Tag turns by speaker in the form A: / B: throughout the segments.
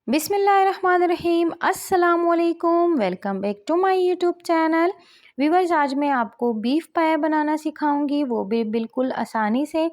A: बिस्मिल्लाहिर्रहमानिर्रहीम अस्सलामुअलैकुम। Welcome back to my YouTube channel. Viewers, आज मैं आपको बीफ पाया बनाना सिखाऊंगी, वो भी बिल्कुल आसानी से।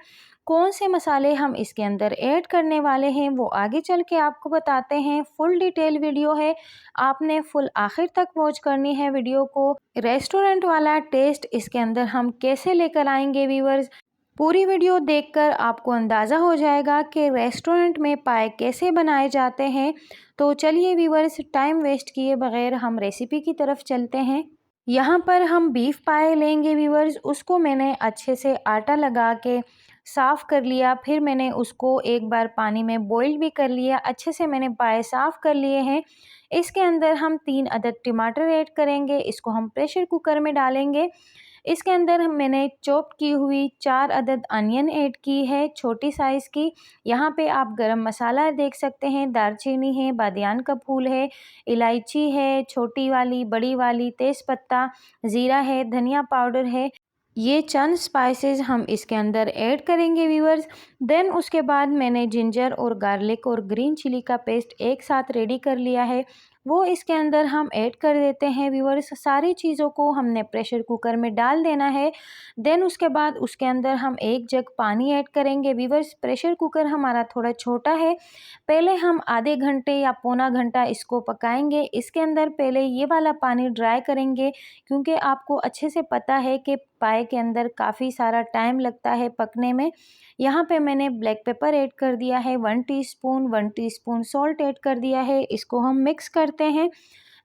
A: कौन से मसाले हम इसके अंदर ऐड करने वाले हैं वो आगे चल के आपको बताते हैं। फुल डिटेल वीडियो है, आपने फुल आखिर तक वॉच करनी है वीडियो को। रेस्टोरेंट वाला टेस्ट इसके अंदर हम कैसे लेकर आएंगे व्यूवर्स, पूरी वीडियो देखकर आपको अंदाज़ा हो जाएगा कि रेस्टोरेंट में पाए कैसे बनाए जाते हैं। तो चलिए व्यूवर्स, टाइम वेस्ट किए बगैर हम रेसिपी की तरफ चलते हैं। यहाँ पर हम बीफ पाए लेंगे व्यूवर्स, उसको मैंने अच्छे से आटा लगा के साफ़ कर लिया। फिर मैंने उसको एक बार पानी में बॉईल भी कर लिया। अच्छे से मैंने पाए साफ़ कर लिए हैं। इसके अंदर हम 3 अदद टमाटर ऐड करेंगे, इसको हम प्रेशर कुकर में डालेंगे। इसके अंदर मैंने चॉप की हुई 4 अदद अनियन ऐड की है, छोटी साइज़ की। यहाँ पे आप गरम मसाला देख सकते हैं, दालचीनी है, बादियान का फूल है, इलायची है छोटी वाली, बड़ी वाली, तेज़पत्ता, ज़ीरा है, धनिया पाउडर है। ये चंद स्पाइसेस हम इसके अंदर ऐड करेंगे व्यूअर्स। देन उसके बाद मैंने जिंजर और गार्लिक और ग्रीन चिली का पेस्ट एक साथ रेडी कर लिया है, वो इसके अंदर हम ऐड कर देते हैं व्यूअर्स। सारी चीज़ों को हमने प्रेशर कुकर में डाल देना है। देन उसके बाद उसके अंदर हम 1 जग पानी ऐड करेंगे व्यूअर्स। प्रेशर कुकर हमारा थोड़ा छोटा है, पहले हम आधे घंटे या पौना घंटा इसको पकाएंगे। इसके अंदर पहले ये वाला पानी ड्राई करेंगे, क्योंकि आपको अच्छे से पता है कि पाए के अंदर काफ़ी सारा टाइम लगता है पकने में। यहाँ पे मैंने ब्लैक पेपर ऐड कर दिया है 1 टीस्पून, 1 टीस्पून सॉल्ट ऐड कर दिया है। इसको हम मिक्स करते हैं।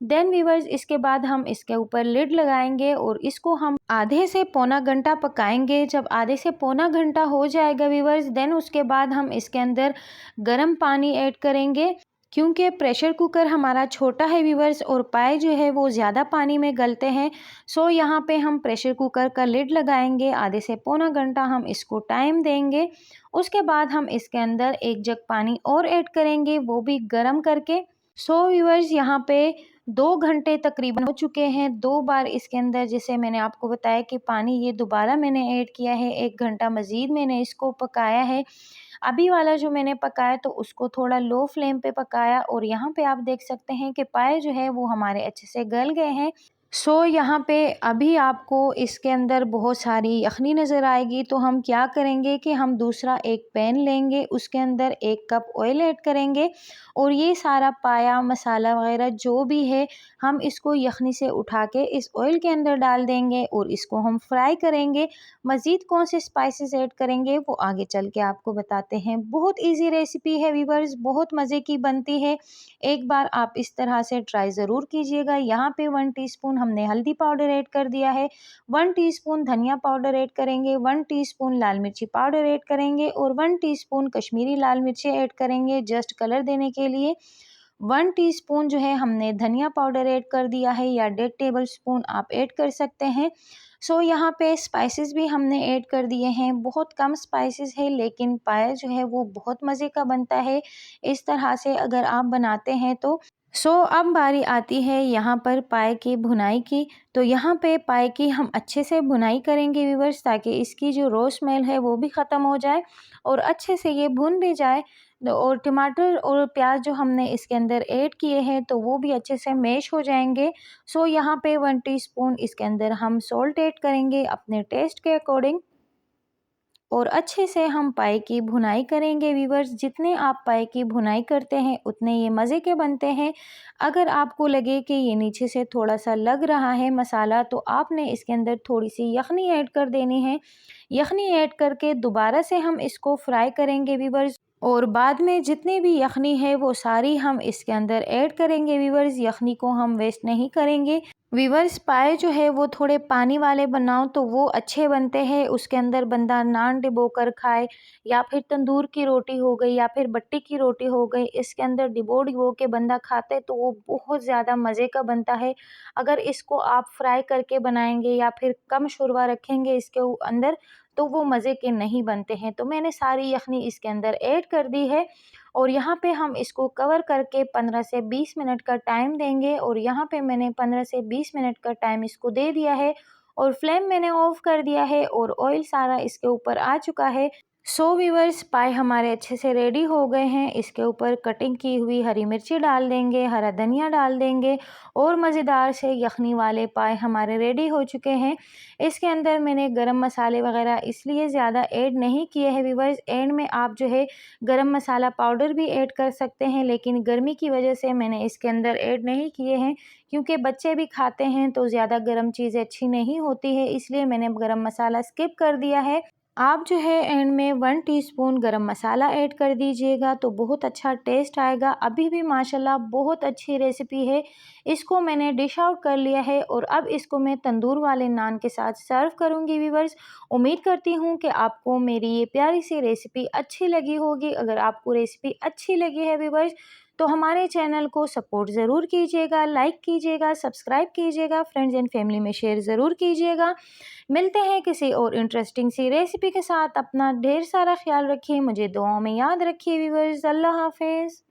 A: देन व्यूअर्स, इसके बाद हम इसके ऊपर लिड लगाएंगे और इसको हम आधे से पौना घंटा पकाएंगे। जब आधे से पौना घंटा हो जाएगा व्यूअर्स, देन उसके बाद हम इसके अंदर गर्म पानी ऐड करेंगे। क्योंकि प्रेशर कुकर हमारा छोटा है व्यूअर्स और पाए जो है वो ज़्यादा पानी में गलते हैं। सो यहाँ पे हम प्रेशर कुकर का लिड लगाएंगे, आधे से पौना घंटा हम इसको टाइम देंगे। उसके बाद हम इसके अंदर 1 जग पानी और ऐड करेंगे, वो भी गर्म करके। सो व्यूअर्स, यहाँ पे 2 घंटे तकरीबन हो चुके हैं। 2 बार इसके अंदर, जैसे मैंने आपको बताया कि पानी ये दोबारा मैंने ऐड किया है, 1 घंटा मज़ीद मैंने इसको पकाया है। अभी वाला जो मैंने पकाया तो उसको थोड़ा लो फ्लेम पे पकाया और यहाँ पे आप देख सकते हैं कि पाए जो है वो हमारे अच्छे से गल गए हैं। सो यहाँ पे अभी आपको इसके अंदर बहुत सारी यखनी नज़र आएगी, तो हम क्या करेंगे कि हम दूसरा एक पैन लेंगे, उसके अंदर 1 कप ऑयल ऐड करेंगे और ये सारा पाया मसाला वगैरह जो भी है हम इसको यखनी से उठा के इस ऑयल के अंदर डाल देंगे और इसको हम फ्राई करेंगे। मज़ीद कौन से स्पाइसेस ऐड करेंगे वो आगे चल के आपको बताते हैं। बहुत ईजी रेसिपी है व्यूअर्स, बहुत मज़े की बनती है। एक बार आप इस तरह से ट्राई ज़रूर कीजिएगा। यहाँ पे 1 टीस्पून हमने हल्दी पाउडर ऐड कर दिया है, 1 टीस्पून धनिया पाउडर ऐड करेंगे, 1 टीस्पून लाल मिर्ची पाउडर ऐड करेंगे और 1 टीस्पून कश्मीरी लाल मिर्ची ऐड करेंगे जस्ट कलर देने के लिए। 1 टीस्पून जो है हमने धनिया पाउडर ऐड कर दिया है, या 1.5 टेबल स्पून आप ऐड कर सकते हैं। सो यहाँ पे स्पाइसेस भी हमने ऐड कर दिए हैं। बहुत कम स्पाइसेस है, लेकिन पाया जो है वो बहुत मज़े का बनता है इस तरह से अगर आप बनाते हैं तो। सो अब बारी आती है यहाँ पर पाए की भुनाई की। तो यहाँ पे पाए की हम अच्छे से भुनाई करेंगे व्यूअर्स, ताकि इसकी जो रो स्मेल है वो भी ख़त्म हो जाए और अच्छे से ये भुन भी जाए। और टमाटर और प्याज जो हमने इसके अंदर ऐड किए हैं तो वो भी अच्छे से मैश हो जाएंगे। सो यहाँ पे 1 टीस्पून इसके अंदर हम सॉल्ट ऐड करेंगे अपने टेस्ट के अकॉर्डिंग और अच्छे से हम पाए की भुनाई करेंगे व्यूअर्स। जितने आप पाए की भुनाई करते हैं उतने ये मज़े के बनते हैं। अगर आपको लगे कि ये नीचे से थोड़ा सा लग रहा है मसाला, तो आपने इसके अंदर थोड़ी सी यखनी ऐड कर देनी है। यखनी ऐड करके दोबारा से हम इसको फ्राई करेंगे व्यूअर्स और बाद में जितनी भी यखनी है वो सारी हम इसके अंदर ऐड करेंगे व्यूअर्स। यखनी को हम वेस्ट नहीं करेंगे व्यूअर्स। पाए जो है वो थोड़े पानी वाले बनाओ तो वो अच्छे बनते हैं। उसके अंदर बंदा नान डिबो कर खाए, या फिर तंदूर की रोटी हो गई, या फिर बट्टी की रोटी हो गई, इसके अंदर डिबो डिबो के बंदा खाते तो वो बहुत ज़्यादा मज़े का बनता है। अगर इसको आप फ्राई करके बनाएंगे या फिर कम शुरवा रखेंगे इसके अंदर तो वो मज़े के नहीं बनते हैं। तो मैंने सारी यखनी इसके अंदर ऐड कर दी है और यहाँ पे हम इसको कवर करके 15 से 20 मिनट का टाइम देंगे। और यहाँ पे मैंने 15 से 20 मिनट का टाइम इसको दे दिया है और फ्लेम मैंने ऑफ कर दिया है और ऑयल सारा इसके ऊपर आ चुका है। सो व्यूअर्स, पाए हमारे अच्छे से रेडी हो गए हैं। इसके ऊपर कटिंग की हुई हरी मिर्ची डाल देंगे, हरा धनिया डाल देंगे और मज़ेदार से यखनी वाले पाए हमारे रेडी हो चुके हैं। इसके अंदर मैंने गरम मसाले वगैरह इसलिए ज़्यादा ऐड नहीं किए हैं व्यूअर्स। एंड में आप जो है गरम मसाला पाउडर भी ऐड कर सकते हैं, लेकिन गर्मी की वजह से मैंने इसके अंदर ऐड नहीं किए हैं, क्योंकि बच्चे भी खाते हैं तो ज़्यादा गर्म चीज़ें अच्छी नहीं होती है, इसलिए मैंने गरम मसाला स्किप कर दिया है। आप जो है एंड में 1 टीस्पून गरम मसाला ऐड कर दीजिएगा तो बहुत अच्छा टेस्ट आएगा। अभी भी माशाल्लाह बहुत अच्छी रेसिपी है। इसको मैंने डिश आउट कर लिया है और अब इसको मैं तंदूर वाले नान के साथ सर्व करूंगी व्यूअर्स। उम्मीद करती हूँ कि आपको मेरी ये प्यारी सी रेसिपी अच्छी लगी होगी। अगर आपको रेसिपी अच्छी लगी है व्यूअर्स तो हमारे चैनल को सपोर्ट ज़रूर कीजिएगा, लाइक कीजिएगा, सब्सक्राइब कीजिएगा, फ्रेंड्स एंड फैमिली में शेयर ज़रूर कीजिएगा। मिलते हैं किसी और इंटरेस्टिंग सी रेसिपी के साथ। अपना ढेर सारा ख्याल रखिए, मुझे दुआओं में याद रखिए व्यूअर्स। अल्लाह हाफ़िज़।